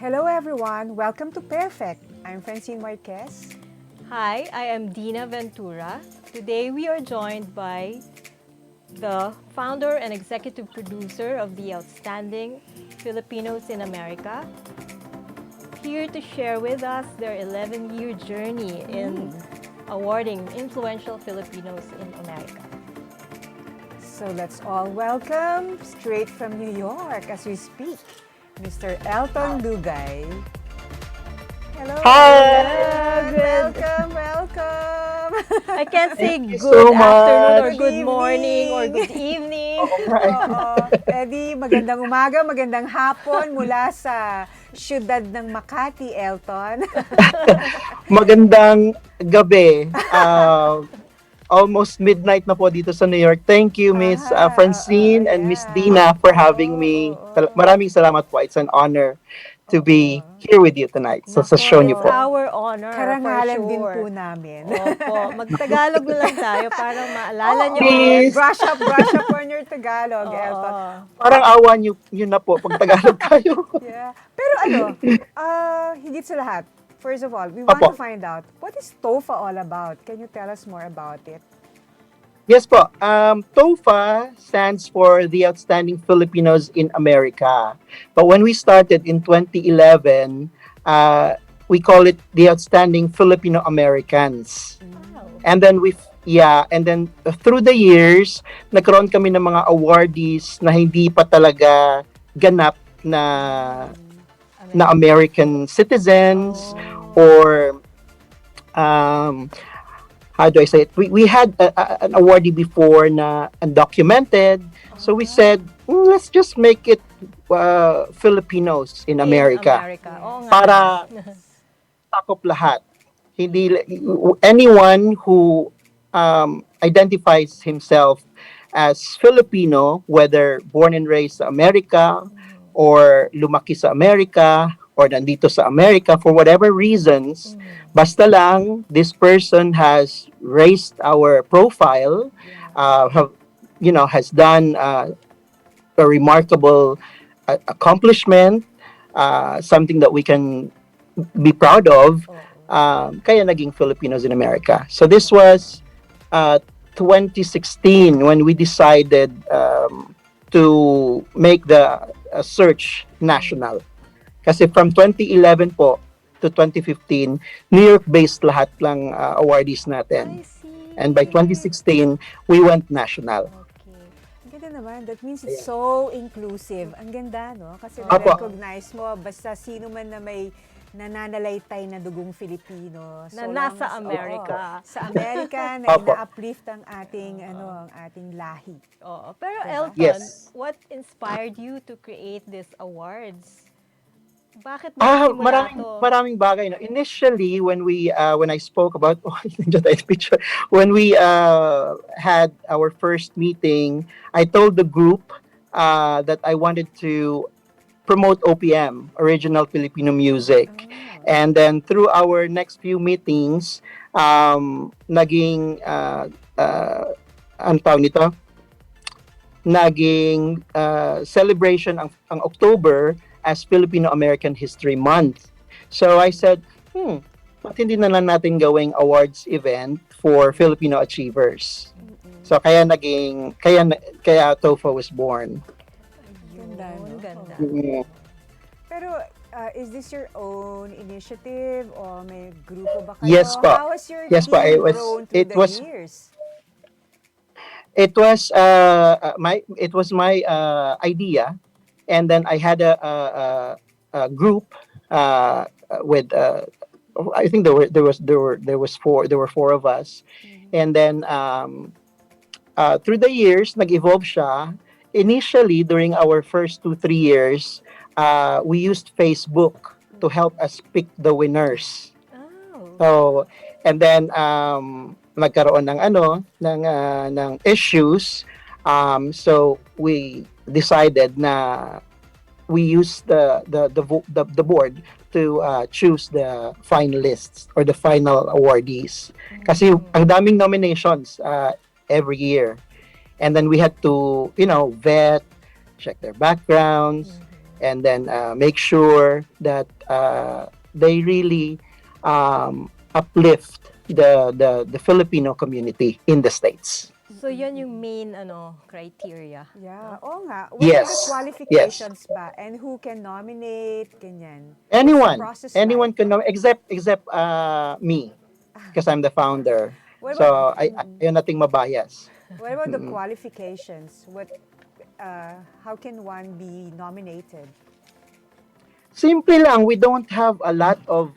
Hello everyone, welcome to Pairfect. I'm Francine Marquez. Hi, I am Dinah Ventura. Today we are joined by the founder and executive producer of the outstanding Filipinos in America, here to share with us their 11-year journey in awarding influential Filipinos in America. So let's all welcome, straight from New York as we speak, Mr. Elton Lugay. Hello. Hi. Welcome. I can't say Thank you good so afternoon or much. good morning or evening. good evening. Oo. Eddie, magandang umaga, magandang hapon mula sa siyudad ng Makati, Elton. Magandang gabi. Almost midnight na po dito sa New York. Thank you, Miss Francine and Miss Dina for having me. Maraming salamat po. It's an honor to be here with you tonight. So sa show niyo It's po. our honor, Karangalan for din sure. po namin. Opo, mag-Tagalog na lang tayo para maalala niyo Please. ulit. Brush up on your Tagalog, Elton. Parang awa niyo na po pag Tagalog tayo. Yeah. Pero higit sa lahat, first of all, we want to find out, what is TOFA all about? Can you tell us more about it? Yes po. TOFA stands for the Outstanding Filipinos in America. But when we started in 2011, we call it the Outstanding Filipino Americans. Wow. And then through the years, nagkaroon kami ng mga awardees na hindi pa talaga ganap na American citizens or how do I say it? We had an awardee before na undocumented. So we said, let's just make it Filipinos in America. Oo nga. Para takop lahat. Hindi anyone who identifies himself as Filipino, whether born and raised sa America or lumaki sa America or nandito sa America for whatever reasons, basta lang this person has raised our profile, has done a remarkable accomplishment, something that we can be proud of, kaya naging Filipinos in America. So this was 2016 when we decided to make the search national. Kasi from 2011 po to 2015, New York-based lahat lang awardees natin. I see. And by 2016, we went national. Okay. Ang ganda naman. That means it's so inclusive. Ang ganda, no? Kasi Apo. recognize mo, basta sino man na may nananalaytay na dugong Filipino. Na nasa Amerika. Sa Amerika, na Apo. ina-uplift ang ating lahi. Oo. Pero Diba? Elton, Yes. what inspired you to create these awards? Bakit ba simula to? Maraming bagay. No? Initially, when I spoke about when we had our first meeting, I told the group that I wanted to promote OPM, original Filipino music. And then through our next few meetings, naging ang tawag nito? Naging celebration ang October as Filipino-American History Month. So I said, ba't hindi na lang natin gawing awards event for Filipino achievers? So kaya TOFA was born. Ganda, no? Ganda. Pero is this your own initiative o may grupo ba kayo? Yes po. How was your Yes po. team grown through the years? It was my idea, and then I had a group with I think there were four of us, and then through the years nag-evolve siya. Initially, during our first 2-3 years, we used Facebook to help us pick the winners. Oh. So, and then nagkaroon ng issues. So we decided na we use the board to choose the finalists or the final awardees. Kasi ang daming nominations every year. And then we had to, vet, check their backgrounds, and then make sure that they really uplift the Filipino community in the States. So yun yung main criteria. Yeah, No? oo nga. What are the Yes, yes. qualifications ba? And who can nominate? Ganyan. What's the Anyone, process anyone like? can know, except me, because I'm the founder. What about So I ayaw nating mabias. what about the Mm. qualifications? How can one be nominated? Simple lang, we don't have a lot of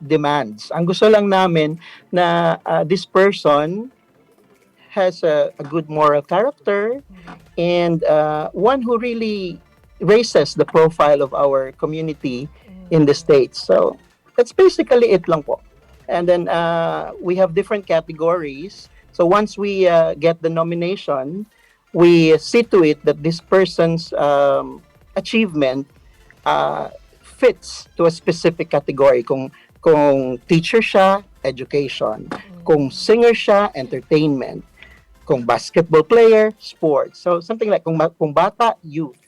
demands. Ang gusto lang namin na this person has a good moral character and one who really raises the profile of our community in the States. So that's basically it lang po. And then we have different categories. So once we get the nomination, we see to it that this person's achievement uh, fits to a specific category. Kung teacher siya, education. Kung singer siya, entertainment. Kung basketball player, sports. So something like kung bata, youth.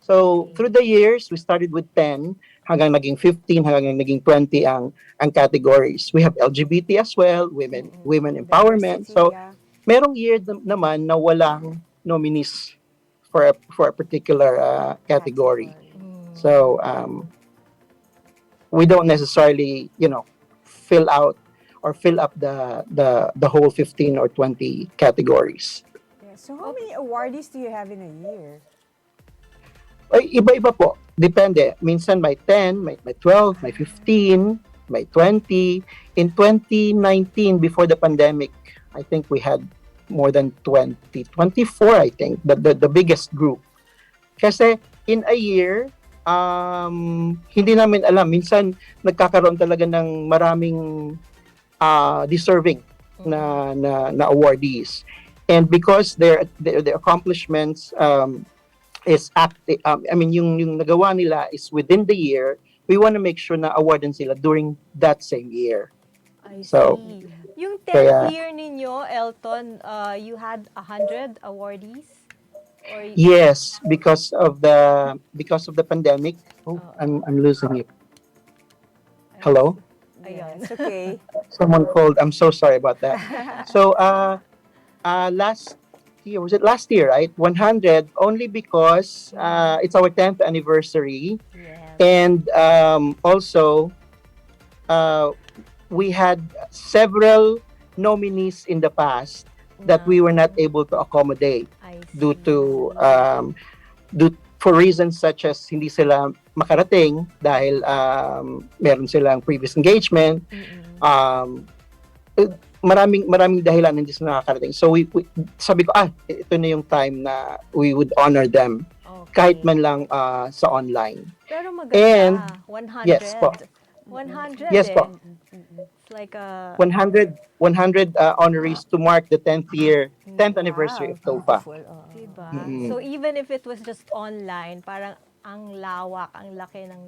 So through the years, we started with 10 hanggang naging 15 hanggang naging 20 ang categories. We have LGBT as well, women empowerment. Diversity, So yeah. merong year naman na walang nominees for a particular category. So we don't necessarily, fill out or fill up the whole 15 or 20 categories. Yeah. So how many awardees do you have in a year? Ay, iba-iba po. Depende. Minsan may 10, may 12, may 15, may 20. In 2019, before the pandemic, I think we had more than 20, 24, I think, the biggest group. Kasi in a year, hindi namin alam. Minsan, nagkakaroon talaga ng maraming deserving na awardees. And because their accomplishments is yung nagawa nila is within the year, we want to make sure na awardan sila during that same year. I So, see. Yung 10th kaya- year ninyo, Elton, you had 100 awardees? Or Yes, because of the pandemic. Oh, I'm losing it. Hello? Yeah, Ayan. it's okay. Someone called. I'm so sorry about that. So last year, was it last year, right? 100 only because it's our 10th anniversary, Yes. and also we had several nominees in the past that we were not able to accommodate I due see. to for reasons such as hindi sila makarating dahil meron silang previous engagement. Maraming dahilan hindi sila nakakarating. So we sabi ko ito na yung time na we would honor them Okay. kahit man lang sa online. Pero maganda. And- 100. Yes po. 100 Yes po. It's like a... 100 honorees to mark the 10th anniversary of TOFA. Beautiful. Diba? Mm-mm. So even if it was just online, parang ang lawak, ang laki ng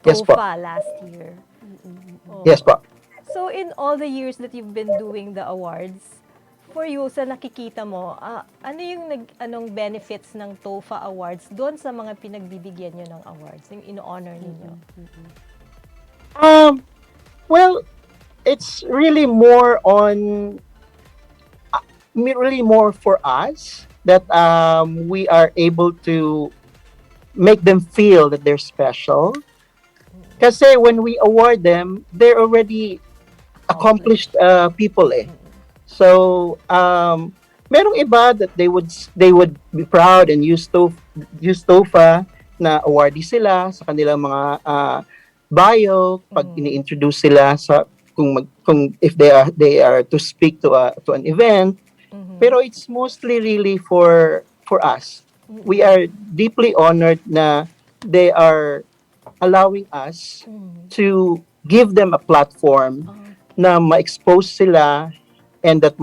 Yes po. TOFA last year. Oh. Yes po. So in all the years that you've been doing the awards, for you, sa nakikita mo, ano yung anong benefits ng TOFA Awards doon sa mga pinagbibigyan nyo ng awards, yung in-honor ninyo? Well, it's really more for us that we are able to make them feel that they're special. Kasi when we award them, they're already accomplished people eh. So, merong iba that they would be proud and use TOFA na awardee sila sa kanilang mga bio pag ini-introduce sila sa kung if they are to speak to an event. Pero it's mostly really for us. We are deeply honored na they are allowing us to give them a platform na ma-expose sila and that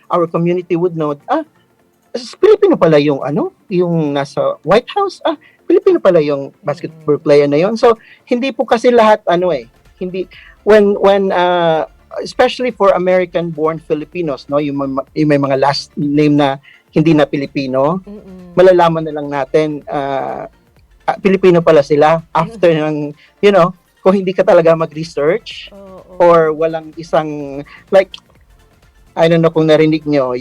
our community would know Pilipino pala yung yung nasa White House, Pilipino pala yung basketball player na yon. So hindi po kasi lahat hindi when especially for American born Filipinos, no, yung may mga last name na hindi na Pilipino, malalaman na lang natin, Pilipino pala sila after ng, kung hindi ka talaga mag-research or walang isang, like, I don't know kung narinig nyo,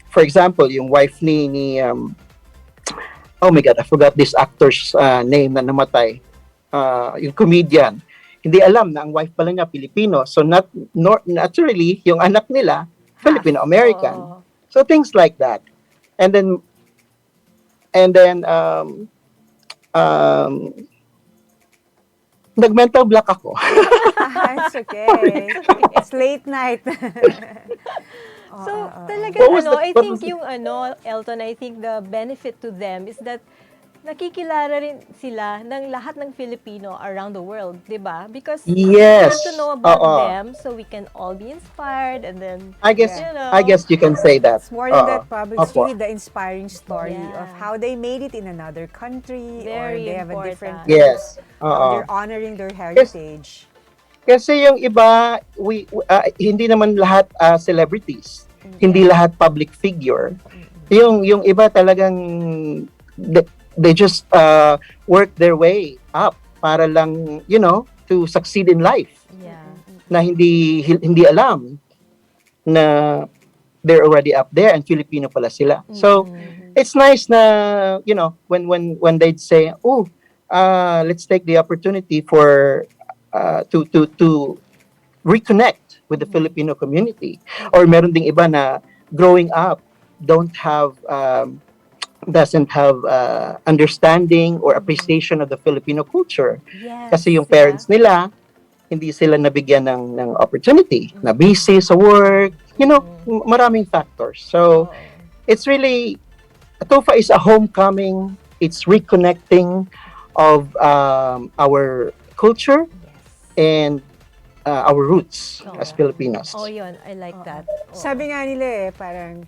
for example, yung wife ni oh my God, I forgot this actor's name na namatay, yung comedian. Hindi alam na ang wife pala niya Pilipino. So naturally, yung anak nila, Filipino-American. So things like that. And then nag-mental block ako. It's okay. It's late night. So, talaga, Elton, I think the benefit to them is that nakikilala rin sila ng lahat ng Filipino around the world, di ba? Because we want to know about them so we can all be inspired and then, I guess you can say that. It's more than that, probably. It's really the inspiring story of how they made it in another country or they have a different they're honoring their heritage. Kasi yung iba, hindi naman lahat celebrities. Hindi lahat public figure. Yung iba talagang they just work their way up para lang, to succeed in life. Na hindi alam na they're already up there and Filipino pala sila. So it's nice na, when they'd say, let's take the opportunity for to reconnect with the Filipino community. Or meron ding iba na growing up doesn't have understanding or appreciation of the Filipino culture. Kasi yung parents nila, hindi sila nabigyan ng opportunity. Na busy sa work, maraming factors. So, it's really, TOFA is a homecoming. It's reconnecting of our culture and our roots as Filipinos. Yun. I like that. Sabi nga nila parang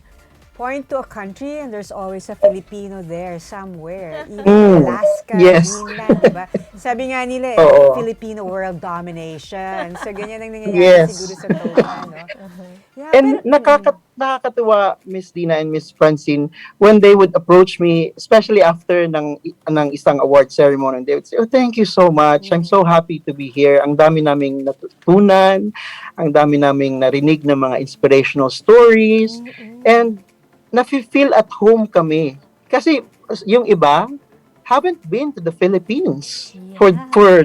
point to a country and there's always a Filipino there somewhere. Even Alaska, Greenland, diba? Sabi nga nila Filipino world domination. So, ganyan ang nangyayari siguro sa TOFA, no? And nakakatuwa, Miss Dina and Miss Francine, when they would approach me, especially after ng isang award ceremony, they would say, thank you so much. I'm so happy to be here. Ang dami naming natutunan, ang dami naming narinig ng mga inspirational stories, and nafe-feel at home kami. Kasi yung iba haven't been to the Philippines for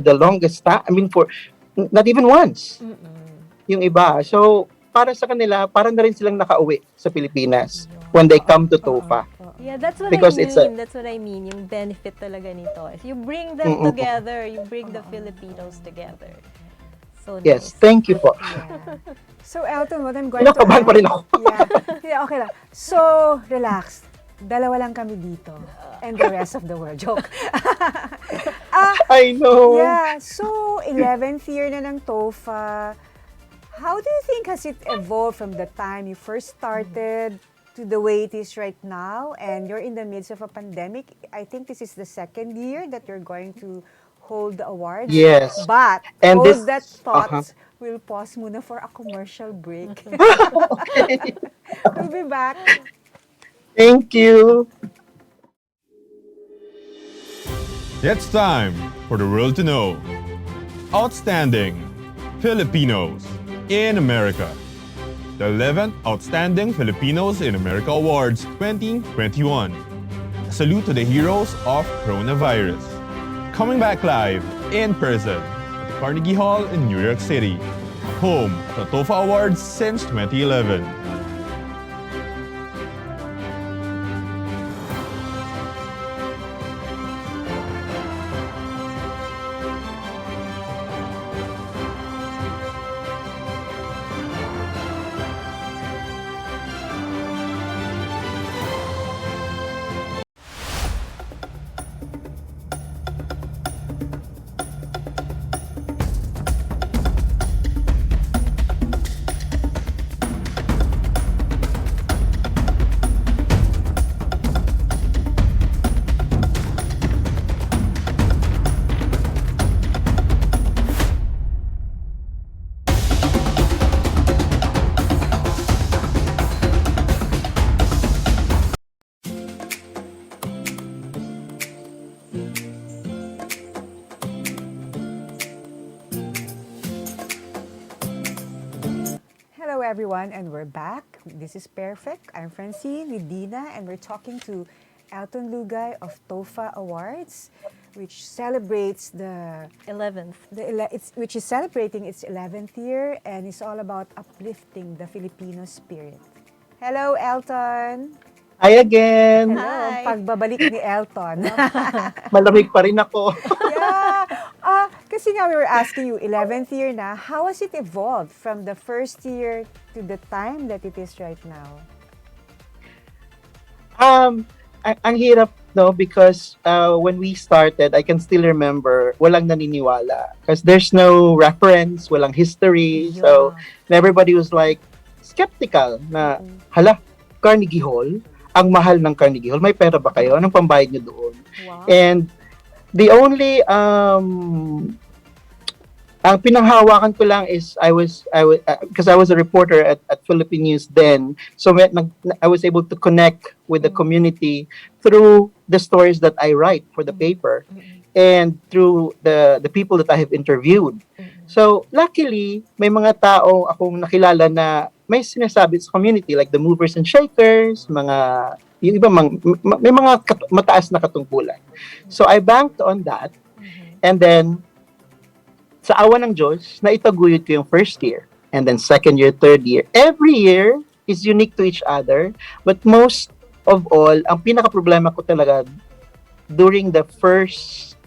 the longest time. I mean, for not even once. Yung iba. So, para sa kanila, parang na rin silang nakauwi sa Pilipinas when they come to TOFA. Yeah, that's what I mean. That's what I mean. Yung benefit talaga nito. If you bring them together, you bring the Filipinos together. So yes, thank you po. So, Elton, what I'm going to Nakabahan pa rin ako. Okay lang. So, relax. Dalawa lang kami dito. And the rest of the world. Joke. I know. Yeah. So, 11th year na ng TOFA. How do you think has it evolved from the time you first started to the way it is right now? And you're in the midst of a pandemic. I think this is the second year that you're going to hold the awards. Yes. But, hold that thought. We'll pause muna for a commercial break. Okay. We'll be back. Thank you. It's time for the world to know. Outstanding Filipinos in America. The 11th Outstanding Filipinos in America Awards 2021. A salute to the heroes of coronavirus. Coming back live in person at the Carnegie Hall in New York City, home of the TOFA Awards since 2011. everyone, and we're back. This is Pairfect. I'm Francine with Dina, and we're talking to Elton Lugay of TOFA Awards, which celebrates the 11th. which is celebrating its 11th year, and it's all about uplifting the Filipino spirit. Hello, Elton. Hi again! Hello, ang Hi. pagbabalik ni Elton. Malamig pa rin ako. Yeah. Kasi nga we were asking you, 11th year na, how has it evolved from the first year to the time that it is right now? Ang hirap, no, because when we started, I can still remember, walang naniniwala. Because there's no reference, walang history. So, everybody was like, skeptical na, hala, Carnegie Hall? Ang mahal ng Carnegie Hall. May pera ba kayo? Anong pambayad nyo doon? Wow. And the only ang pinanghawakan ko lang is I was because I was a reporter at Philippine News then, so I was able to connect with the community through the stories that I write for the paper and through the people that I have interviewed. So luckily may mga tao akong nakilala na may sinasabi sa community, like the movers and shakers, yung iba may mga mataas na katungkulan. So I banked on that, and then sa awa ng Diyos, naitaguyod ko yung first year, and then second year, third year. Every year is unique to each other, but most of all, ang pinaka-problema ko talaga during the first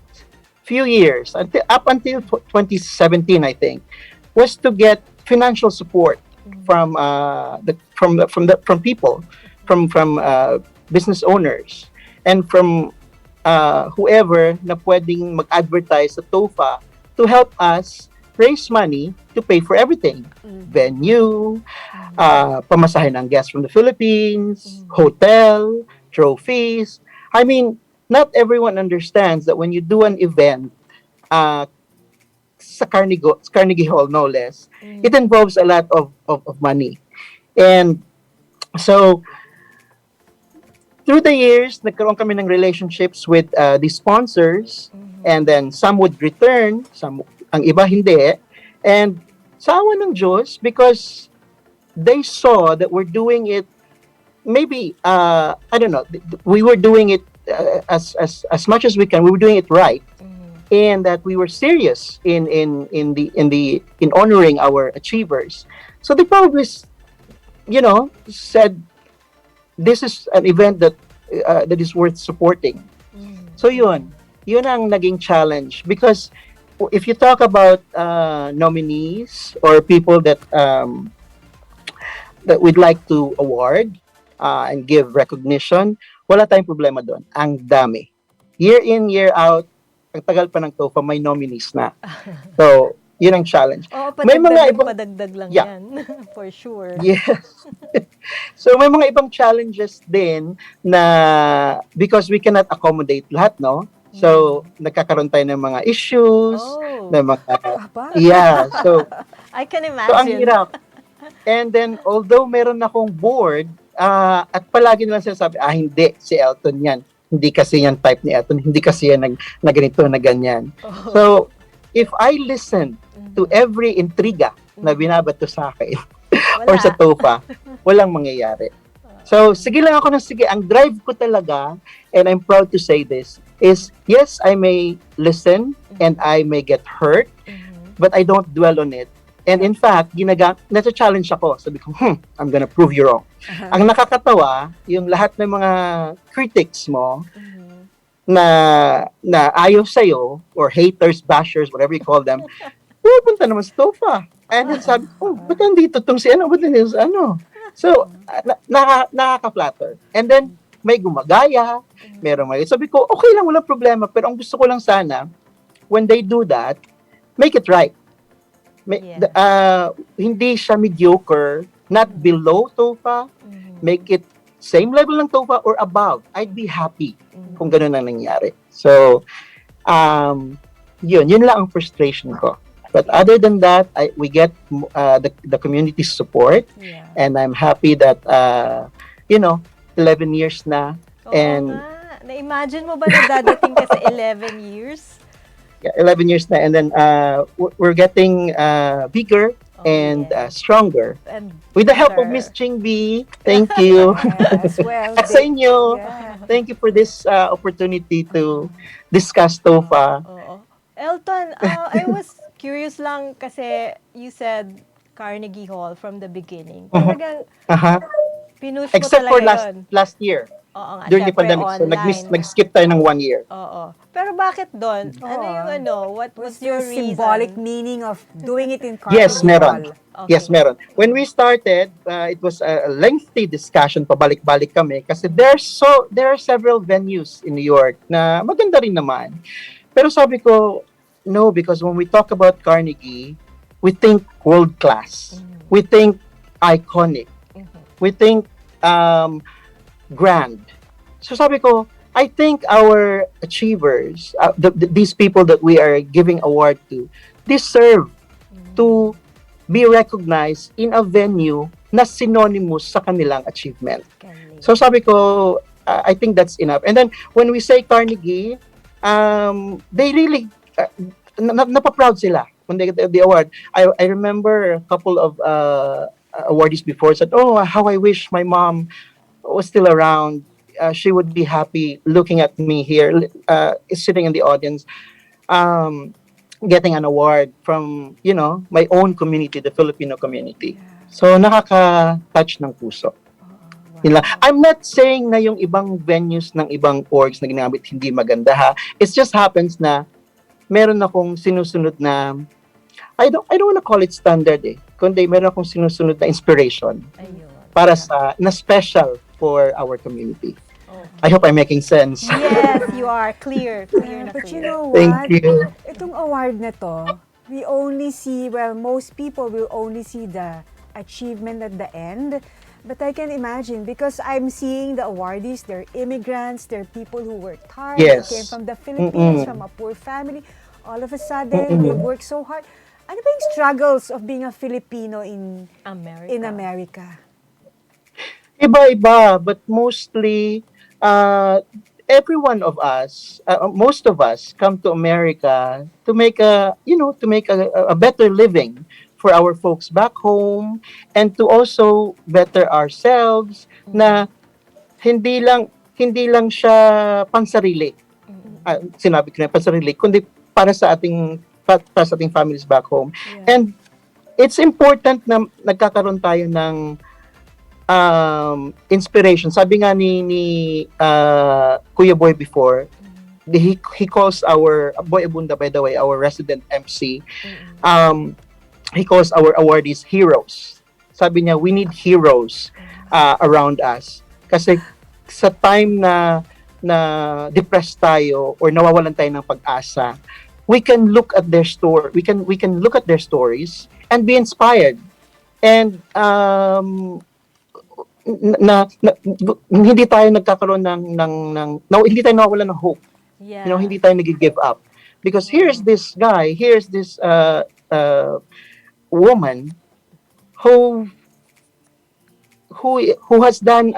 few years, up until 2017, I think, was to get financial support from people, from business owners, and from whoever na pwedeng mag-advertise sa TOFA to help us raise money to pay for everything. Venue, pamasahe ng guests from the Philippines, hotel, trophies. I mean, not everyone understands that when you do an event, sa Carnegie Hall, no less, it involves a lot of money. And so, through the years, nagkaroon kami ng relationships with the sponsors, and then some would return, ang iba hindi. And sa awa ng Diyos, because they saw that we're doing it, maybe, I don't know, we were doing it as much as we can, we were doing it right. And that we were serious in honoring our achievers. So they probably, said, this is an event that is worth supporting. So yun ang naging challenge, because if you talk about nominees or people that we'd like to award and give recognition, wala tayong problema doon. Ang dami. Year in, year out, ang tagal pa ng TOFA, may nominees na. So, yun ang challenge. May mga padagdag lang yan, for sure. Yes. So, may mga ibang challenges din na because we cannot accommodate lahat, no? So, nagkakaroon tayo ng mga issues, ng mga, yeah. So, I can imagine. So, ang hirap. And then, although meron akong board, at palagi nilang sinasabi, hindi, si Elton yan. Hindi kasi yan type ni Elton, hindi kasi yan na ganito, na ganyan. So, if I listen to every intriga na binabato sa akin or sa TOFA, walang mangyayari. So, sige lang ako ng sige. Ang drive ko talaga, and I'm proud to say this, is yes, I may listen and I may get hurt, but I don't dwell on it. And in fact, nasa-challenge ako. Sabi ko, I'm gonna prove you wrong. Ang nakakatawa, yung lahat ng mga critics mo na ayaw sa'yo, or haters, bashers, whatever you call them, pupunta naman sa TOFA. And then sabi ko, ba't nandito itong si ano? Ba't nandito sa ano? So, nakaka-flatter. And then, may gumagaya, may. Sabi ko, okay lang, walang problema. Pero ang gusto ko lang sana, when they do that, make it right. Hindi siya mediocre, not below TOFA, make it same level ng TOFA or above. I'd be happy kung ganun ang nangyari. So, yun lang ang frustration ko. But other than that, we get the community support, and I'm happy that 11 years na. And na-imagine mo ba na dadating ka sa 11 years? Yeah, 11 years na, and then we're getting bigger, and yes. stronger. And With the help of Miss better. Ching B, thank you. Yes, well, At sa inyo, yeah. thank you for this opportunity to discuss TOFA. Oo. Elton, I was curious lang kasi you said Carnegie Hall from the beginning. Talagang Uh-huh. pinush mo Except for talaga yun. last year, Oo nga, during the syempre pandemic. So, online. nag-skip tayo ng 1 year. Oo. Pero bakit doon? Ano yung ano? What was What's the your symbolic reason? meaning of doing it in Yes, Carnegie meron. Hall? Okay. Yes, meron. When we started, it was a lengthy discussion, pabalik-balik kami, kasi there are several venues in New York na maganda rin naman. Pero sabi ko, no, because when we talk about Carnegie, we think world-class. We think iconic. We think grand. So sabi ko, I think our achievers, these people that we are giving award to, deserve to be recognized in a venue na synonymous sa kanilang achievement. So sabi ko, I think that's enough. And then when we say Carnegie, they really napaproud sila when they get the award. I remember a couple of awardees before said, "Oh, how I wish my mom was still around. She would be happy looking at me here, sitting in the audience." Getting an award from, my own community, the Filipino community. So, nakaka-touch ng puso. Nila. I'm not saying na yung ibang venues ng ibang orgs na ginamit hindi maganda ha. It just happens na meron akong sinusunod na, I don't wanna call it standard kundi meron akong sinusunod na inspiration para na special for our community. I hope I'm making sense. Yes, you are. Clear. Clear na But you clear. know Thank what? you. Itong award na to, we only see, most people will only see the achievement at the end. But I can imagine, because I'm seeing the awardees, they're immigrants, they're people who worked hard, Yes. they came from the Philippines, from a poor family. All of a sudden, they work so hard. Ano ba yung struggles of being a Filipino in America? Iba-iba, but mostly, every one of us, most of us come to America to make a better living for our folks back home, and to also better ourselves, na hindi lang siya pansarili. Sinabi ko na pansarili, kundi para sa ating families back home. Yeah. And it's important na nagkakaroon tayo ng inspiration. Sabi nga ni Kuya Boy before, he calls our Boy Abunda, by the way, our resident MC, he calls our awardees heroes. Sabi niya, we need heroes around us. Kasi sa time na depressed tayo or nawawalan tayo ng pag-asa, we can look at their story. We can look at their stories and be inspired. And hindi tayo nagkakaroon hindi tayo nawawalan ng hope. Yeah. Hindi tayo nag-give up. Because here's this guy, here's this woman who has done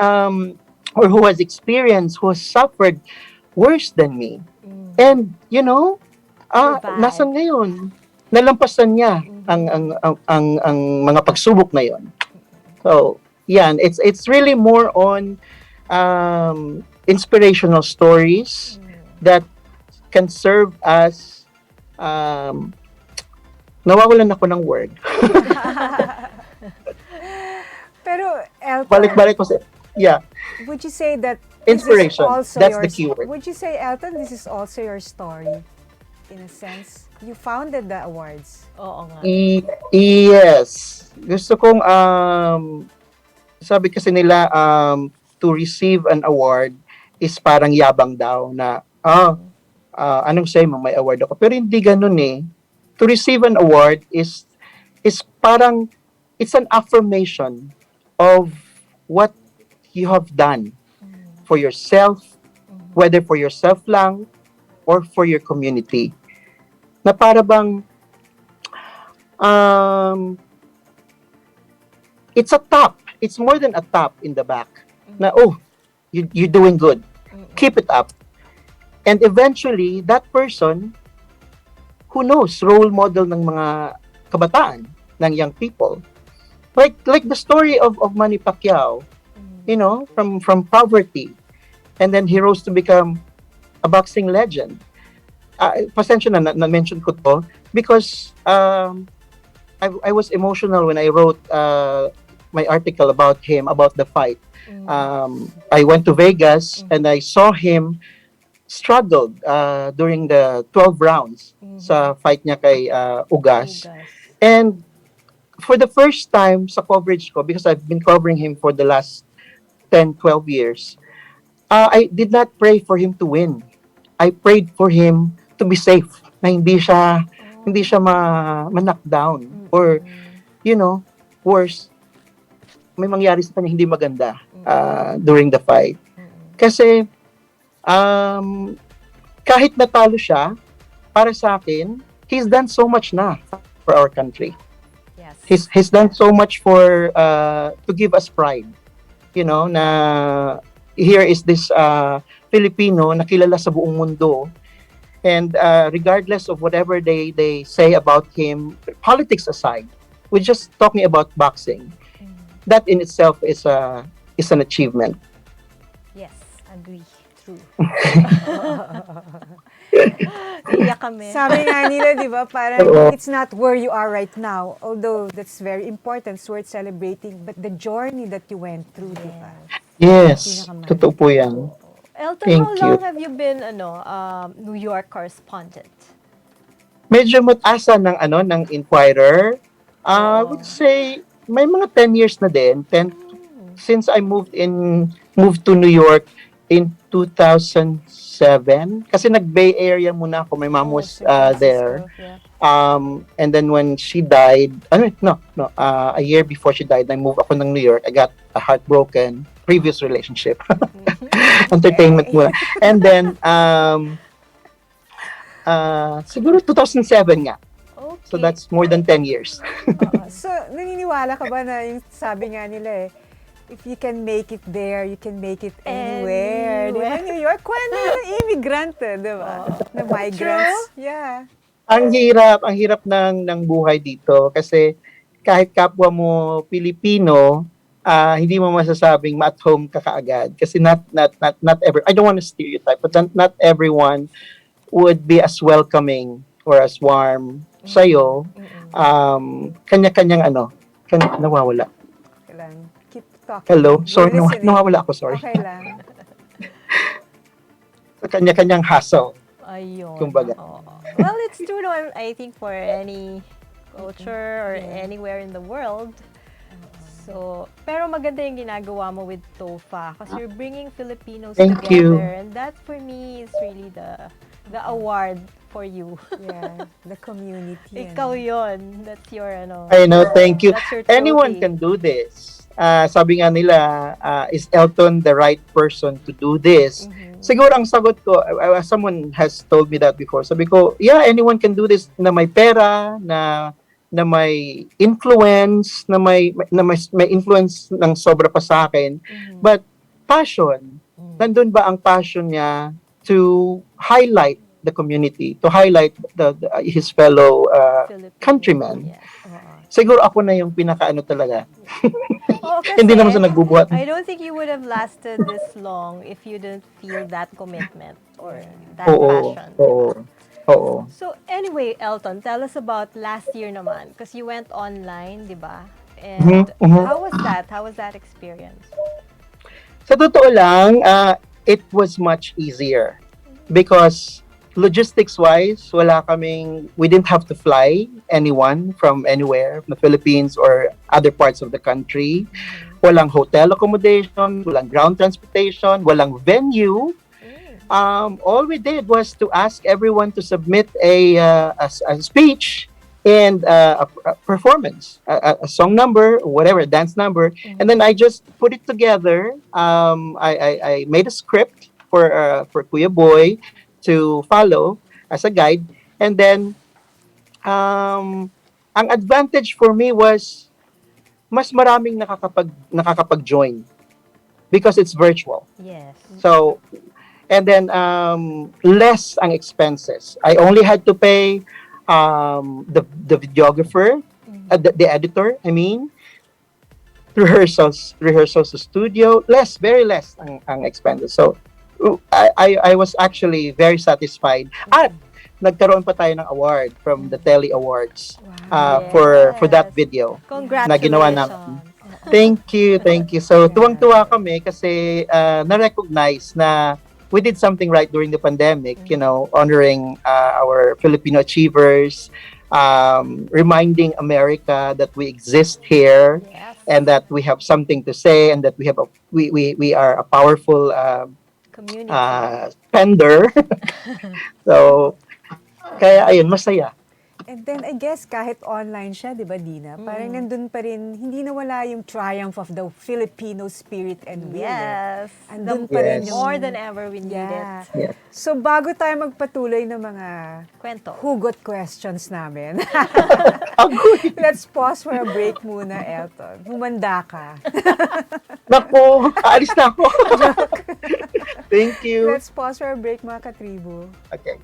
or who has experienced, who has suffered worse than me. And Survive. nasan ngayon? Nalampasan niya ang mga pagsubok na 'yon. So, yan, it's really more on inspirational stories that can serve as nawawalan ako ng word. Pero, Elton, Balik-balik ko would you say that Inspiration. this is also That's your, the keyword. Would you say, Elton, this is also your story? In a sense, you founded the awards. Oo nga. Yes. Gusto kong sabi kasi nila to receive an award is parang yabang daw na anong say mo, may award ako. Pero hindi ganun eh. To receive an award is parang it's an affirmation of what you have done for yourself, whether for yourself lang or for your community. Na para bang it's a tap. It's more than a tap in the back. Na you're doing good. Keep it up. And eventually, that person, who knows, role model ng mga kabataan, ng young people. Like the story of Manny Pacquiao, you know, from poverty, and then he rose to become a boxing legend. Pasensya na mention ko to because I was emotional when I wrote my article about him, about the fight. I went to Vegas and I saw him struggled during the 12 rounds sa fight niya kay Ugas. And for the first time sa coverage ko, because I've been covering him for the last 10, 12 years, I did not pray for him to win. I prayed for him to be safe, na hindi siya ma-knockdown or, you know, worse, may mangyari sa kanya hindi maganda during the fight. Kasi kahit natalo siya, para sa akin, he's done so much na for our country. Yes. He's done so much for to give us pride. You know, na here is this Filipino na kilala sa buong mundo. And regardless of whatever they say about him, politics aside, we're just talking about boxing. That in itself is an achievement. Yes, agree. True. Iyak kami. Sabi nga nila, di ba, parang it's not where you are right now, although that's very important, it's worth celebrating, but the journey that you went through, di ba? Yes, totoo po yan. Elton, Thank how long you. have you been New York correspondent? Medyo matasa ng Inquirer. I would say may mga 10 years na din. Since I moved to New York in 2007 kasi nag-Bay Area muna ako. My mom was there. And then when she died, a year before she died, I moved ako ng New York. I got heartbroken. Previous relationship. Entertainment muna. And then, siguro 2007 nga. Okay. So that's more than 10 years. So, naniniwala ka ba na yung sabi nga nila if you can make it there, you can make it anywhere. Di ba? New York, kwento ng immigrant, di ba? Na migrants. Yeah. Ang hirap ng buhay dito kasi kahit kapwa mo Pilipino, hindi mo masasabing at home ka kaagad kasi not I don't want to stereotype, but not everyone would be as welcoming or as warm sa'yo. Kanya-kanyang nawawala. Kailan. Keep talking. Hello? Sorry, We're listening. nawawala ako, sorry. Okay lang. So, kanya-kanyang hassle. Ayun. Kumbaga. Well, it's true naman, I think, for any culture or anywhere in the world. So, pero maganda yung ginagawa mo with TOFA kasi you're bringing Filipinos Thank together. you. And that, for me, is really the award for you. Yeah. The community. Ikaw yon. That's your, I know, thank you. That's your trophy. Anyone can do this. Sabi nga nila, is Elton the right person to do this? Siguro ang sagot ko, someone has told me that before. Sabi ko, yeah, anyone can do this na may pera, na may influence, na may influence ng sobra pa sa akin. But passion, nandun ba ang passion niya to highlight the community, to highlight his fellow countrymen? Yes. Siguro ako na yung pinakaano talaga. Kasi Hindi naman sa nagbubuhat. I don't think you would have lasted this long if you didn't feel that commitment or that passion. Oo. So anyway, Elton, tell us about last year naman because you went online, di ba? And how was that? How was that experience? Sa totoo lang, it was much easier because logistics-wise, we didn't have to fly anyone from anywhere, from the Philippines or other parts of the country. Walang hotel accommodation, walang ground transportation, walang venue. All we did was to ask everyone to submit a speech and a performance, a song number, whatever, a dance number, and then I just put it together. I made a script for Kuya Boy to follow as a guide, and then ang advantage for me was mas maraming nakakapag-join because it's virtual. Yes. So, and then less ang expenses. I only had to pay the videographer the editor, I mean, rehearsals sa studio, very less ang expenses. So, I was actually very satisfied. At nagkaroon pa tayo ng award from the Telly Awards for that Yes. video na Congratulations. ginawa namin. Thank you. So, tuwang-tuwa kami kasi na-recognize na we did something right during the pandemic, honoring our Filipino achievers, reminding America that we exist here Yes. and that we have something to say and that we are a powerful Community. spender. So, kaya ayun, masaya. And then I guess kahit online siya, di ba Dina? Parang nandun pa rin, hindi nawala yung triumph of the Filipino spirit and will. Yes. Andun pa rin Yes. yung... More than ever we need Yeah. it. Yeah. So bago tayo magpatuloy ng mga Kwento. hugot questions namin, Agoy! let's pause for a break muna, Elton. Humanda ka. Nako, aalis na ako. Thank you. Let's pause for a break, mga katribo. Okay.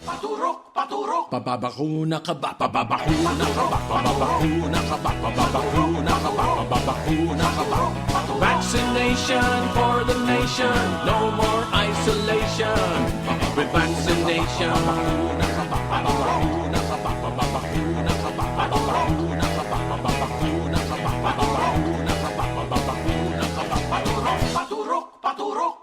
Pababakuna ka ba? Pababakuna ka ba? Pababakuna ka ba? Pababakuna ka ba? Pababakuna ka ba? Vaccination for the nation. No more isolation. With vaccination. Pababakuna ka ba? Pababakuna ka ba? Pababakuna ka ba? Pababakuna ka ba? Pababakuna ka ba? Pababakuna ka ba? Pababakuna ka ba? Paturok, paturok, paturok.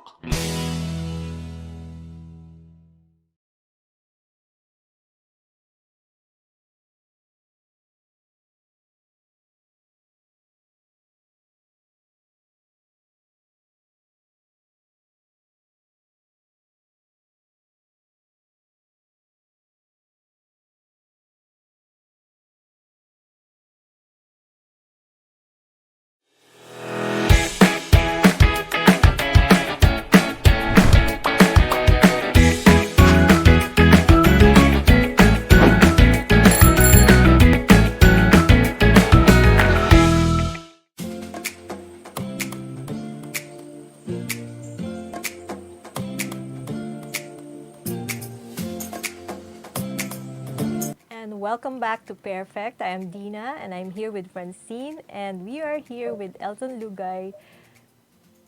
And welcome back to Pairfect. I am Dina and I'm here with Francine and we are here with Elton Lugay,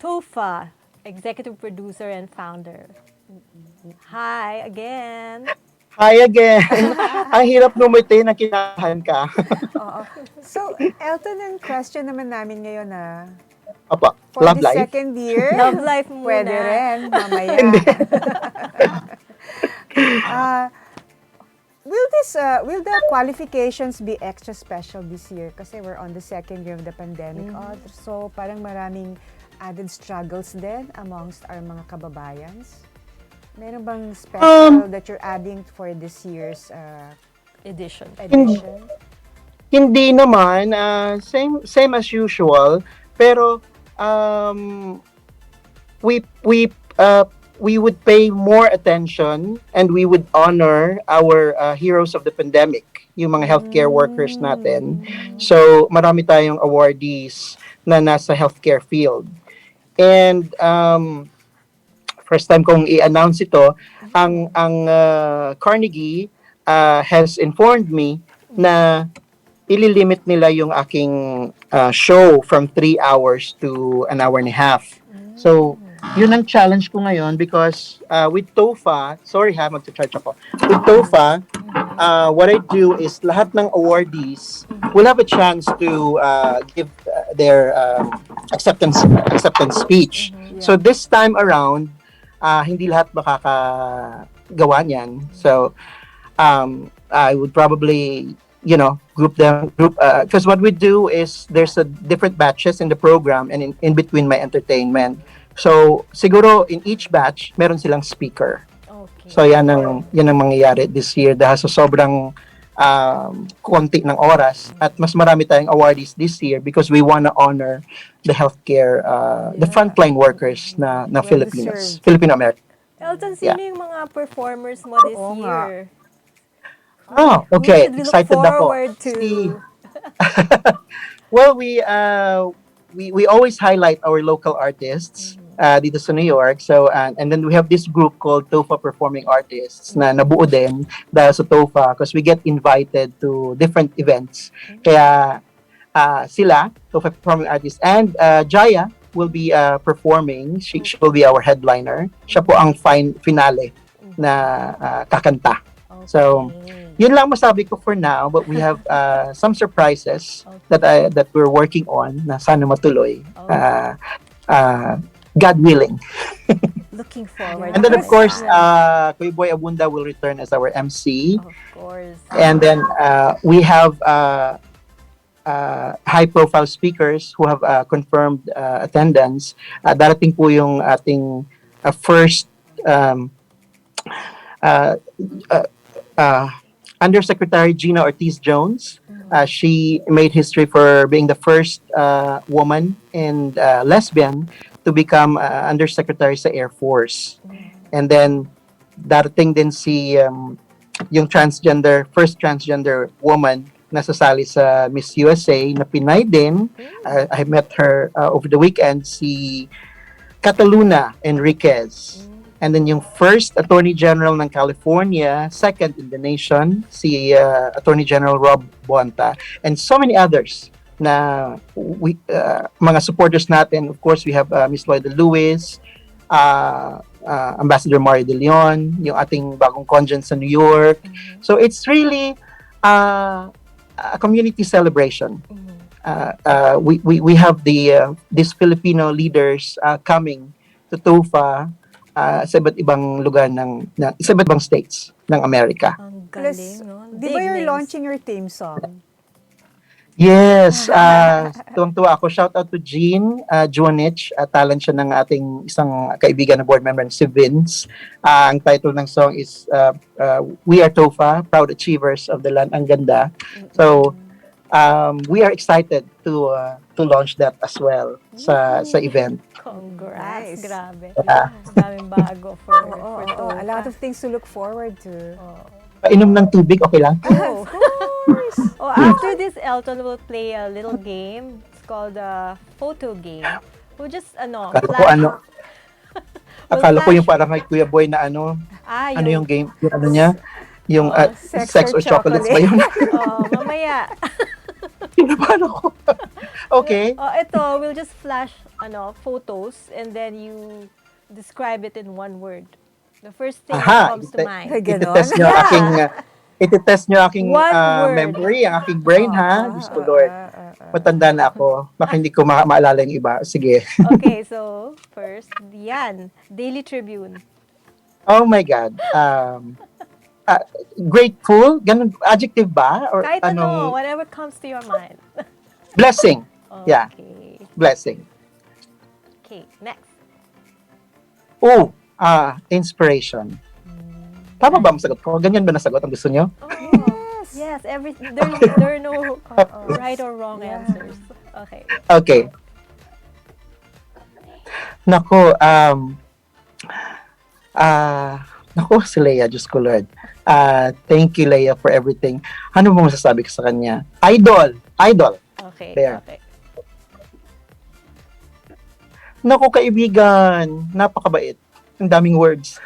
TOFA, executive producer and founder. Hi again. Hi again. Ang hirap ngumiti na kinakahan ka. Oo. So, Elton, ang question naman namin ngayon na Apa, for love the life. second year, Love life muna. pwede rin, mamaya. Will the qualifications be extra special this year? Kasi we're on the second year of the pandemic. So, parang maraming added struggles din amongst our mga kababayans. Meron bang special that you're adding for this year's Edition. edition? Hindi naman, same as usual, pero we would pay more attention and we would honor our heroes of the pandemic, yung mga healthcare workers natin. So, marami tayong awardees na nasa healthcare field. And first time kong i-announce ito, ang Carnegie has informed me na ililimit nila yung aking show from 3 hours to an hour and a half. So, yun ang challenge ko ngayon because with TOFA, sorry ha, mag-charge ako. With TOFA, what I do is lahat ng awardees will have a chance to give their acceptance speech. So this time around, hindi lahat makakagawa niyan. So I would probably group because what we do is there's a different batches in the program and in between my entertainment. So siguro in each batch meron silang speaker. Okay. So yan ang mangyayari this year dahil sa sobrang konti ng oras at mas marami tayong awardees this year because we want to honor the healthcare the frontline workers na Filipinos, deserved. Filipino American. Elton, sino yung mga performers mo this Oo nga. year? Oh, okay. Who should we look Excited ako. forward to? Well, we always highlight our local artists. dito sa New York. So, and then we have this group called TOFA Performing Artists na nabuo din dahil sa TOFA because we get invited to different events. Kaya sila, TOFA Performing Artists, and Jaya will be performing. She will be our headliner. Siya po ang finale na kakanta. So, yun lang masabi ko for now, but we have some surprises that we're working on na sana matuloy. God willing. Looking forward. And then of to course, it. Kuya Boy Abunda will return as our MC. Of course. And then we have high-profile speakers who have confirmed attendance. Darating po yung ating first Undersecretary Gina Ortiz-Jones. She made history for being the first woman and lesbian to become Undersecretary sa Air Force. And then, darating din si yung first transgender woman na sasali sa Miss USA na Pinay din. I met her over the weekend, si Cataluna Enriquez. And then yung first Attorney General ng California, second in the nation, si Attorney General Rob Bonta. And so many others na mga supporters natin. Of course, we have Miss Lloyd Lewis, Ambassador Mario De Leon, yung ating bagong conjun sa New York. So it's really a community celebration. We have these Filipino leaders coming to TOFA sa iba't ibang lugar sa iba't ibang states ng Amerika. Ang Plus, galing, no? di Big ba you're names. launching your theme song? Yes, tuwang-tuwa ako. Shout out to Jean Juanich, talent siya ng ating isang kaibigan na board member, si Vince. Ang title ng song is We Are TOFA, Proud Achievers of the Land. Ang ganda. So, we are excited to launch that as well sa event. Congrats. Nice. Grabe. Yeah. Daming bago for Oo, a lot of things to look forward to. Painom ng tubig, okay lang? Oh. Oh, after this, Elton will play a little game. It's called a photo game. We'll just, Akala ko yung parang kay Kuya Boy na ano yung game, yung ano niya, yung sex or chocolates ba yun? Mamaya. Paano ko? Okay. Ito, we'll just flash photos and then you describe it in one word. The first thing that comes to mind. Ganon? Ititest nyo aking One word. memory, ang aking brain, ha? Diyos ko, Lord. Matanda na ako. Baka hindi ko maalala yung iba. Sige. Okay, so first, yan. Daily Tribune. Oh my God. Grateful? Ganun, adjective ba? Or Kahit whatever comes to your mind. Blessing. Yeah, Okay. blessing. Okay, next. Oh, inspiration. Tama ba ang sagot ko? Ganyan ba nasagot ang gusto nyo? Oh, yes. There are no right or wrong answers. Okay. Okay. Nako, si Leia, Diyos ko Lord. Thank you, Leia, for everything. Ano mo masasabi ko sa kanya? Idol. Okay. There. Okay. Nako, kaibigan. Napakabait. Ang daming words.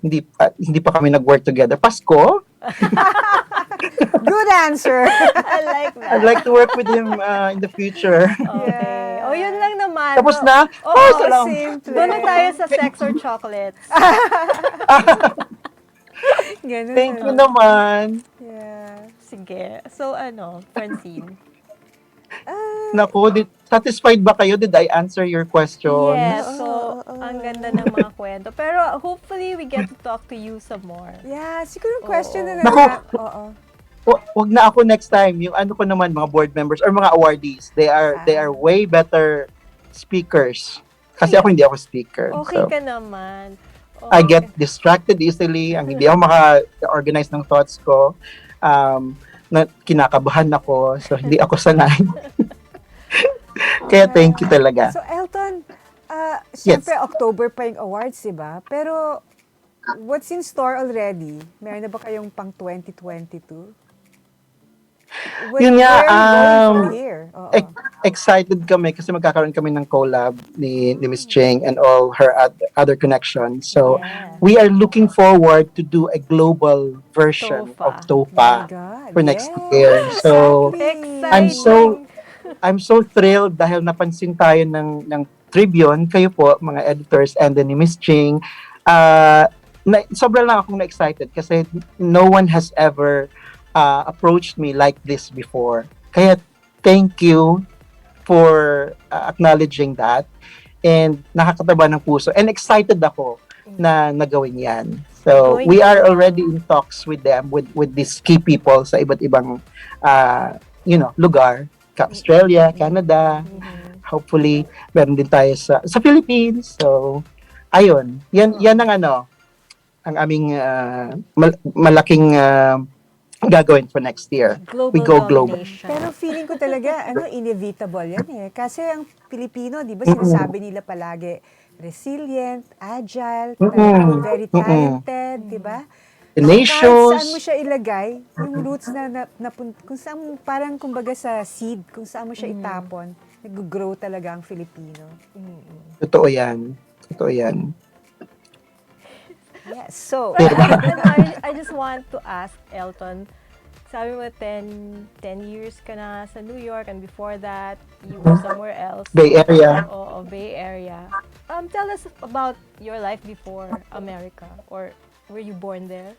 Hindi pa kami nag-work together. Pasko? Good answer. I like that. I'd like to work with him in the future. Okay. Yeah. Yun lang naman. Tapos na? Salamat. Simple. Doon na tayo sa sex or chocolates. Ganun. Thank you naman. Yeah. Sige. So, Francine? Naku, satisfied ba kayo? Did I answer your questions? Yes. So, ang ganda ng mga kwento. Pero hopefully, we get to talk to you some more. Yeah, siguro question na Naku. Oo. Wag na ako next time. Yung ano ko naman, mga board members or mga awardees, they are way better speakers. Kasi ako hindi ako speaker. Okay So, ka naman. I get distracted easily. Ang hindi ako maka-organize ng thoughts ko. Na kinakabahan ako. So, hindi ako sanay. Kaya thank you talaga. So, Elton, siyempre October pa yung awards, diba? Pero, what's in store already? Meron na ba kayong pang 2022? Yun nga, where are we going from here? Oo. excited kami kasi magkakaroon kami ng collab ni Miss Ching and all her other connections. So, Yeah. we are looking forward to do a global version TOFA. of Oh my TOFA God. for next Yes, year. So, exactly. I'm so thrilled dahil napansin tayo ng Tribune, kayo po, mga editors, and then ni Miss Ching. Sobrang lang akong na-excited kasi no one has ever approached me like this before. Kaya thank you for acknowledging that. And nakakataba ng puso. And excited ako na nagawin yan. So, Going we are global. already in talks with them, with these key people sa iba't ibang, lugar. Australia, Canada, hopefully, meron din tayo sa Philippines. So, ayun. Yan ang aming malaking gagawin for next year. Global We go global. domination. Pero feeling ko talaga, inevitable yan eh. Kasi ang Pilipino, di ba, sinasabi nila palagi, resilient, agile, talagang very talented, di ba? Kahit Tenacious. saan mo siya ilagay, yung roots kung saan, parang kumbaga sa seed, kung saan mo siya itapon, nag-grow talaga ang Filipino. Totoo yan. Totoo yan. Yes, so, I just want to ask Elton, sabi mo 10 years ka na sa New York and before that, you were somewhere else. Bay Area. Oo, Bay Area. Tell us about your life before America, or were you born there?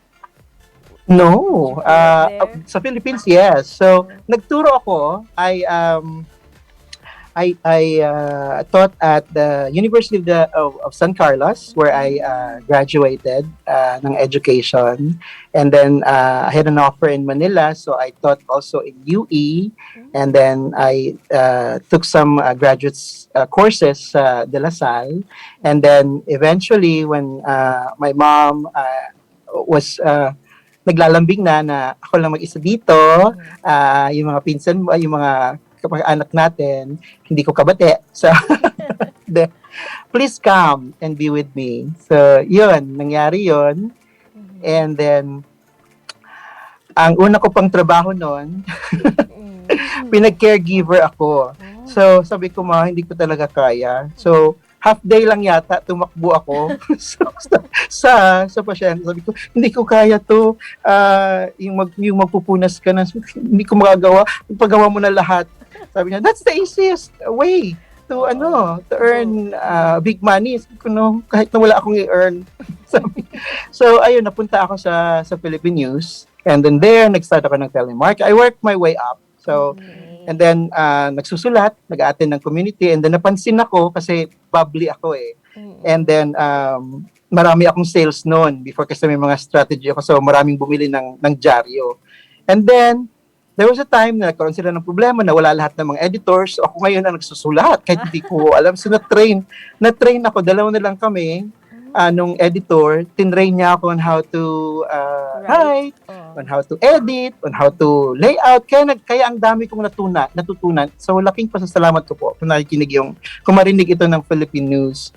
No. Did you grow up there? Sa Philippines, yes. So, nagturo ako. I taught at the University of San Carlos, where I graduated ng education. And then I had an offer in Manila, so I taught also in UE. And then I took some graduate courses sa De La Salle. And then eventually, when my mom was naglalambing na ako lang mag-isa dito, yung mga pinsan mo, yung mga kapag-anak natin, hindi ko kabate. So, please come and be with me. So, yun, nangyari yun. And then, ang una ko pang trabaho noon, pinag-caregiver ako. So, sabi ko, hindi ko talaga kaya. So, half day lang yata, tumakbo ako sa pasyente. Sabi ko, hindi ko kaya to. Yung magpupunas ka na, hindi ko magagawa. Paggawa mo na lahat. Sabi niya, that's the easiest way to earn big money. Sabi ko, no, kahit na wala akong i-earn. So, ayun, napunta ako sa Philippine News. And then there, nag-start ako ng telemarketing. I worked my way up. So, and then, nagsusulat, nag-attend ng community, and then napansin ako kasi bubbly ako eh. And then, marami akong sales noon before kasi may mga strategy ako. So, maraming bumili ng dyaryo. And then, there was a time na nagkaroon sila ng problema na wala lahat ng mga editors. So, ako ngayon ang nagsusulat kahit hindi ko alam. So, na-train ako. Dalawa na lang kami. Nung editor, tinrain niya ako on how to write, on how to edit, on how to layout. Kaya ang dami kong natutunan. So, laking pasasalamat ko po kung kung marinig ito ng Philippine News.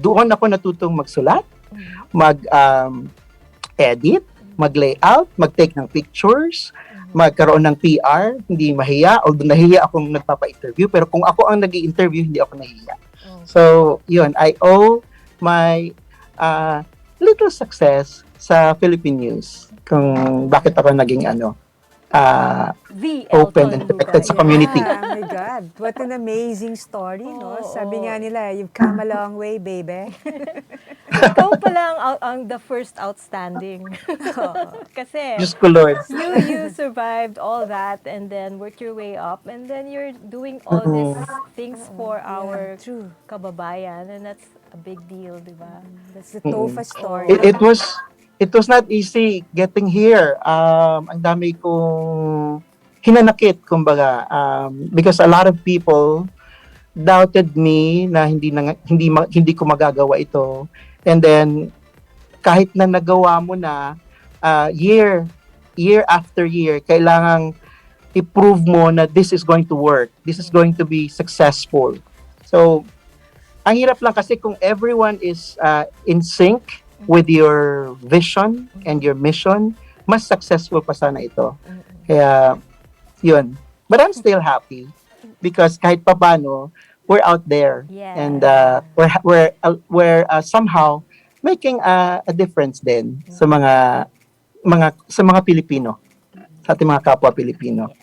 Doon ako natutong magsulat, mag-edit, mag-layout, mag-take ng pictures, magkaroon ng PR, hindi mahiya, although nahiya akong nagpapa-interview, pero kung ako ang nag-i-interview, hindi ako nahiya. So, yun, I owe my little success sa Philippine News kung bakit ako naging open and connected sa community. Yeah, oh my God. What an amazing story, no? Sabi nga nila, you've come a long way, baby. Ikaw pala ang the first outstanding. Kasi Diyos ko, Lord. you survived all that and then worked your way up and then you're doing all these things for our true. kababayan, and that's a big deal, di ba? That's the TOFA story. It was not easy getting here. Ang dami kong hinanakit, kumbaga, because a lot of people doubted me na hindi ko magagawa ito. And then kahit na nagawa mo na year after year, kailangang i-prove mo na this is going to work. This is going to be successful. So ang hirap lang kasi kung everyone is in sync with your vision and your mission, mas successful pa sana ito. Kaya, yun. But I'm still happy because kahit papaano, we're out there. Yeah. And we're somehow making a difference din sa mga Pilipino, sa ating mga kapwa Pilipino.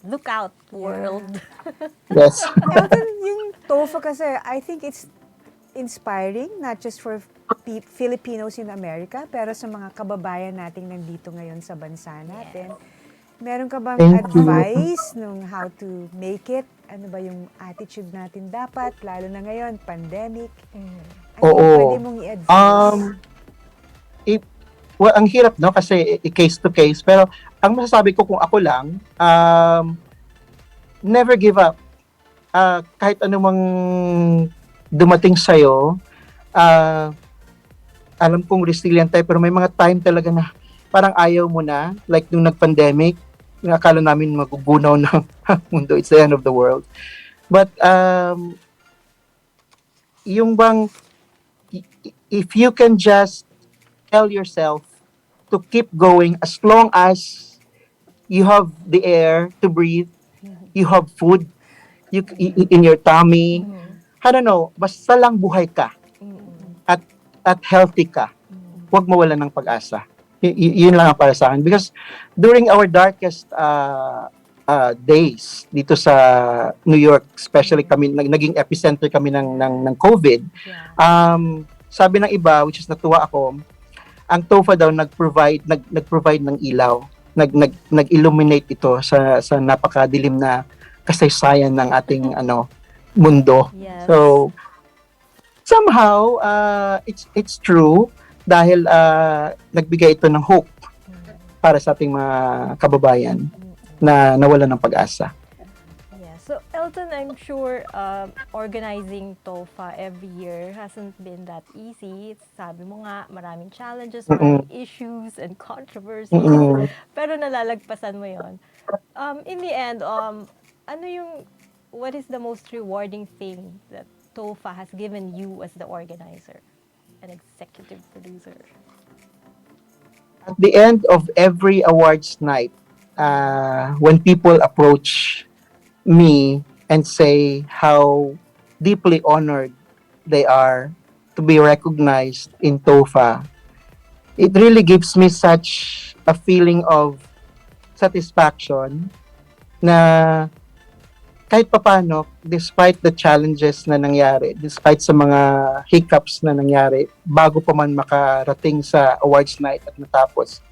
Look out, world. Yes. Elton, yung TOFA kasi, I think it's inspiring, not just for Filipinos in America, pero sa mga kababayan nating nandito ngayon sa bansa natin. Meron ka bang Thank you. advice nung how to make it? Ano ba yung attitude natin dapat, lalo na ngayon, pandemic? Ano yung Oo. pwede mong i-advise? Well, ang hirap, no, kasi case to case, pero ang masasabi ko kung ako lang, never give up. Kahit anumang dumating sa'yo, alam kong resilient tayo, pero may mga time talaga na parang ayaw mo na, like nung nag-pandemic, akala namin magugunaw ng mundo, it's the end of the world. But, yung bang, if you can just tell yourself to keep going as long as you have the air to breathe, you have food in your tummy, I don't know, basta lang buhay ka at healthy ka, huwag mawalan ng pag-asa. Yun lang ang para sa akin. Because during our darkest days dito sa New York, especially kami, naging epicenter kami ng COVID, sabi ng iba, which is natuwa ako, ang TOFA daw nag-provide ng ilaw, nag-illuminate ito sa napakadilim na kasaysayan ng ating mundo. Yes. So somehow it's true dahil nagbigay ito ng hope para sa ating mga kababayan na nawalan ng pag-asa. So, Elton, I'm sure organizing TOFA every year hasn't been that easy. Sabi mo nga, maraming challenges, maraming issues and controversies. Pero nalalagpasan mo yon. In the end, what is the most rewarding thing that TOFA has given you as the organizer and executive producer? At the end of every awards night, when people approach me and say how deeply honored they are to be recognized in TOFA, it really gives me such a feeling of satisfaction na kahit papano, despite the challenges na nangyari, despite sa mga hiccups na nangyari, bago pa man makarating sa awards night at natapos,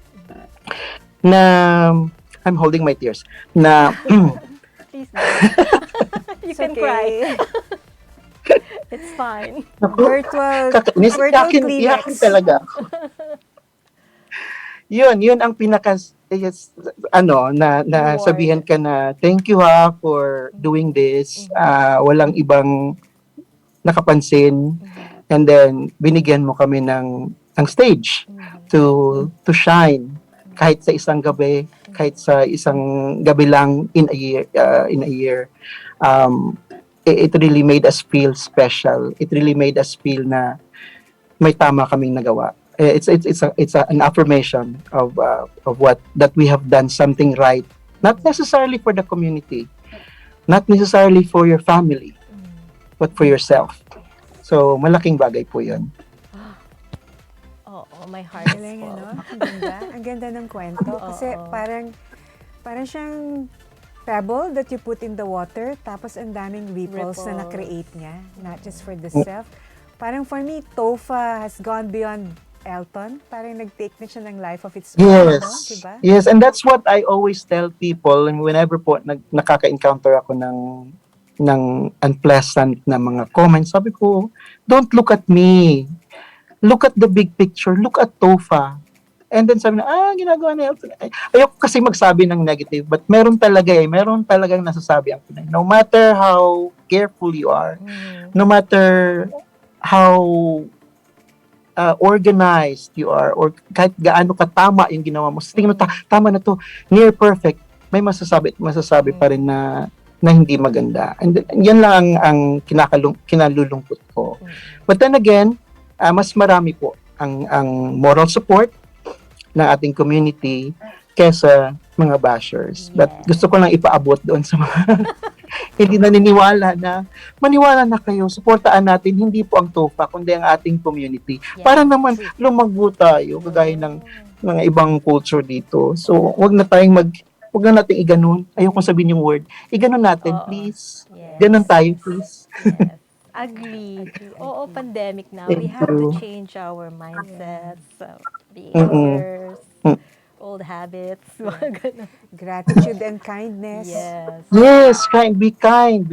na I'm holding my tears, na Please don't. You can cry. It's fine. Virtual Iyakin Kleenex. talaga. Yun ang pinaka na Reward. sabihan ka na thank you for doing this. Walang ibang nakapansin, and then binigyan mo kami ng stage to shine kahit sa isang gabi, kahit sa isang gabi lang in a year. It really made us feel special. It really made us feel na may tama kaming nagawa. It's an affirmation of what that we have done something right, not necessarily for the community, not necessarily for your family, but for yourself. So malaking bagay po 'yun. Oh, my heart is Galing, full. ano? Ang ganda. Ang ganda ng kwento. Kasi parang siyang pebble that you put in the water, tapos ang daming ripples na na-create niya, not just for the self. Parang for me, TOFA has gone beyond Elton. Parang nag-take na siya ng life of its own. Yes. No? Diba? Yes, and that's what I always tell people, and whenever po nakaka-encounter ako ng unpleasant na mga comments, sabi ko, don't look at me. Look at the big picture. Look at TOFA. And then sabi na, ginagawa na Elton. Ayoko kasi magsabi ng negative, but meron talagang nasasabi ang Pinay. No matter how careful you are, no matter how organized you are, or kahit gaano katama yung ginawa mo, tingin mo, tama na to, near perfect, may masasabi pa rin na hindi maganda. And yan lang ang kinalulungkot ko. But then again, mas marami po ang moral support, ng ating community kesa mga bashers. But Yes. gusto ko lang ipaabot doon sa mga hindi naniniwala na maniwala na kayo, suportaan natin hindi po ang TOFA, kundi ang ating community. Yeah. Para naman lumagbo tayo, kagaya ng mga ibang culture dito. So, wag na nating iganon. Ayoko sabihin yung word. Iganon natin, Oo. please. Yes. Ganon tayo, please. Yes. Agree. Oo, pandemic now. We Thank have to you. change our mindsets, behaviors, old habits, mga ganun. Gratitude and kindness. Yes. Yes, be kind,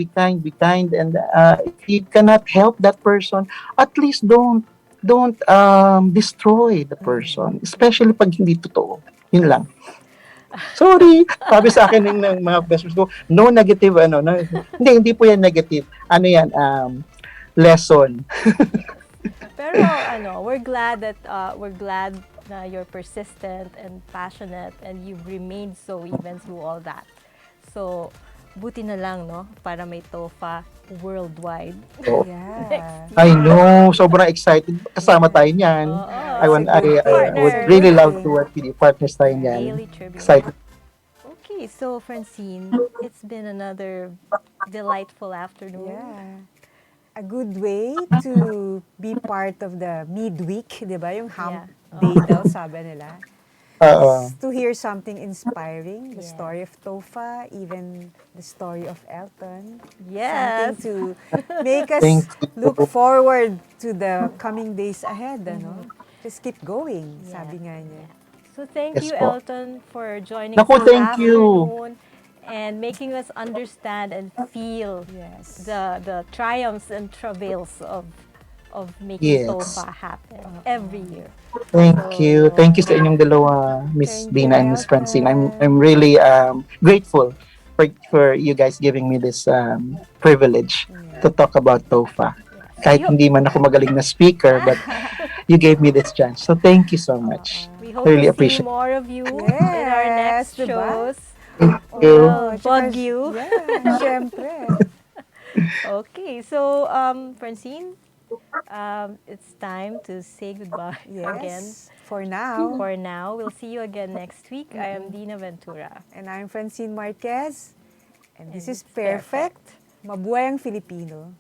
and if you cannot help that person, at least don't destroy the person, especially pag hindi totoo. Yun lang. Sorry, sabi sa akin ng mga best friends ko, no negative hindi po yan negative. Ano yan, lesson. Pero we're glad na you're persistent and passionate and you've remained so even through all that. So, buti na lang, no? Para may TOFA worldwide. Oh, Yeah. I know, sobrang excited. Kasama tayo niyan. Oo. I would really love to work with you. Partners tayo niyan. Daily tribute. Excited. Okay, so Francine, it's been another delightful afternoon. Yeah. A good way to be part of the midweek, di ba? Yung hump day daw, sabi nila. To hear something inspiring, the Yeah. story of TOFA, even the story of Elton. Yes. Something to make us Thank you. look forward to the coming days ahead, ano? Just keep going, sabi nga niya. So thank Yes you, po. Elton, for joining Naku, us this thank you. afternoon and making us understand and feel Yes. the triumphs and travails of making Yes. TOFA happen every year. Thank you. Thank you sa inyong dalawa, Miss Thank you, Dina and Miss Francine. I'm Elton. really grateful for you guys giving me this privilege to talk about TOFA. Kahit hindi man ako magaling na speaker, but you gave me this chance. So thank you so much. We hope Really to see appreciate more of you in Yes, our next diba? shows. you. We'll bug you. Yeah, syempre. Okay, so Francine, it's time to say goodbye again. Yes. For now. For now, we'll see you again next week. I am Dinah Ventura. And I'm Francine Marquez. And this And is it's Pairfect. Mabuhay ang Filipino.